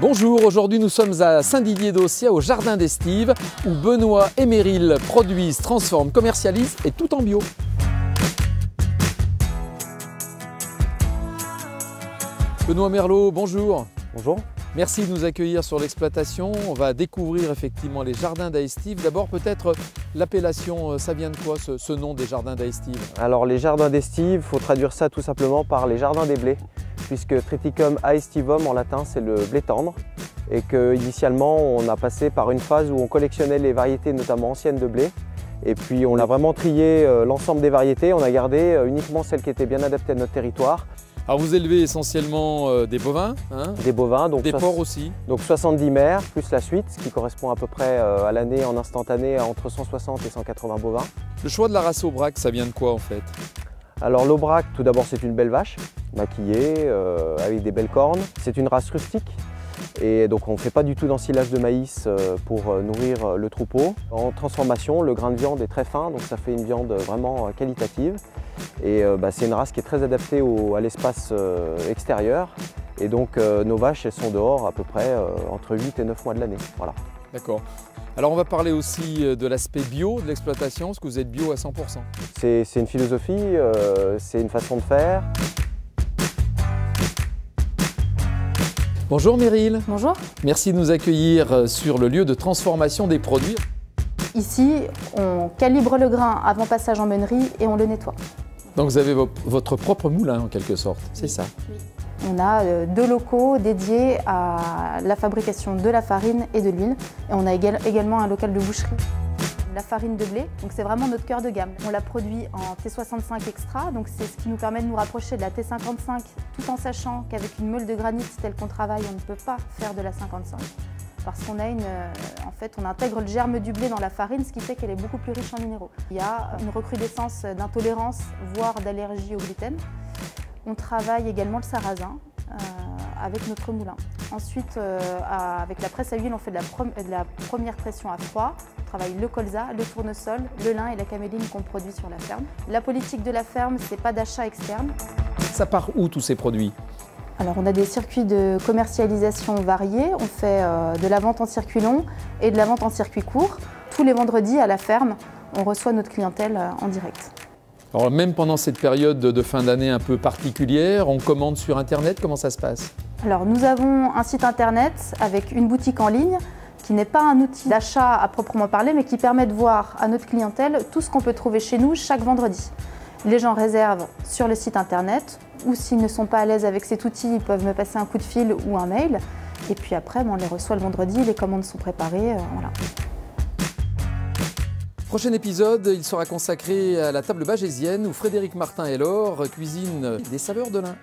Bonjour, aujourd'hui nous sommes à Saint-Didier-d'Aussiat au Jardin d'Estive où Benoît et Meryl produisent, transforment, commercialisent et tout en bio. Benoît Merlot, bonjour. Bonjour. Merci de nous accueillir sur l'exploitation. On va découvrir effectivement les jardins d'Estive. D'abord peut-être l'appellation, ça vient de quoi ce nom des jardins d'Estive? Alors les jardins d'Estive, il faut traduire ça tout simplement par les jardins des blés, puisque Triticum aestivum en latin c'est le blé tendre, et qu'initialement on a passé par une phase où on collectionnait les variétés notamment anciennes de blé, et puis on a vraiment trié l'ensemble des variétés, on a gardé uniquement celles qui étaient bien adaptées à notre territoire. Alors vous élevez essentiellement des bovins, hein? Des bovins, donc des porcs aussi. Donc 70 mères plus la suite, ce qui correspond à peu près à l'année en instantané à entre 160 et 180 bovins. Le choix de la race Aubrac, ça vient de quoi en fait? Alors l'Aubrac, tout d'abord c'est une belle vache, maquillée, avec des belles cornes. C'est une race rustique et donc on ne fait pas du tout d'ensilage de maïs pour nourrir le troupeau. En transformation, le grain de viande est très fin, donc ça fait une viande vraiment qualitative. Et c'est une race qui est très adaptée à l'espace extérieur. Et donc nos vaches, elles sont dehors à peu près entre 8 et 9 mois de l'année. Voilà. D'accord. Alors on va parler aussi de l'aspect bio de l'exploitation, parce que vous êtes bio à 100%. C'est une philosophie, c'est une façon de faire. Bonjour Meryl. Bonjour. Merci de nous accueillir sur le lieu de transformation des produits. Ici, on calibre le grain avant passage en meunerie et on le nettoie. Donc vous avez votre propre moulin en quelque sorte, c'est ça? Oui. On a 2 locaux dédiés à la fabrication de la farine et de l'huile. Et on a également un local de boucherie. La farine de blé, donc c'est vraiment notre cœur de gamme. On la produit en T65 extra, donc c'est ce qui nous permet de nous rapprocher de la T55 tout en sachant qu'avec une meule de granit telle qu'on travaille, on ne peut pas faire de la 55. Parce qu'on a on intègre le germe du blé dans la farine, ce qui fait qu'elle est beaucoup plus riche en minéraux. Il y a une recrudescence d'intolérance, voire d'allergie au gluten. On travaille également le sarrasin avec notre moulin. Ensuite, avec la presse à huile, on fait de la première pression à froid. On travaille le colza, le tournesol, le lin et la caméline qu'on produit sur la ferme. La politique de la ferme, c'est pas d'achat externe. Ça part où tous ces produits? Alors on a des circuits de commercialisation variés. On fait de la vente en circuit long et de la vente en circuit court. Tous les vendredis à la ferme, on reçoit notre clientèle en direct. Alors même pendant cette période de fin d'année un peu particulière, on commande sur internet, comment ça se passe? Alors nous avons un site internet avec une boutique en ligne qui n'est pas un outil d'achat à proprement parler, mais qui permet de voir à notre clientèle tout ce qu'on peut trouver chez nous chaque vendredi. Les gens réservent sur le site internet, ou s'ils ne sont pas à l'aise avec cet outil, ils peuvent me passer un coup de fil ou un mail. Et puis après, on les reçoit le vendredi, les commandes sont préparées, voilà. Prochain épisode, il sera consacré à la table bagésienne où Frédéric Martin et Laure cuisinent des saveurs de lin.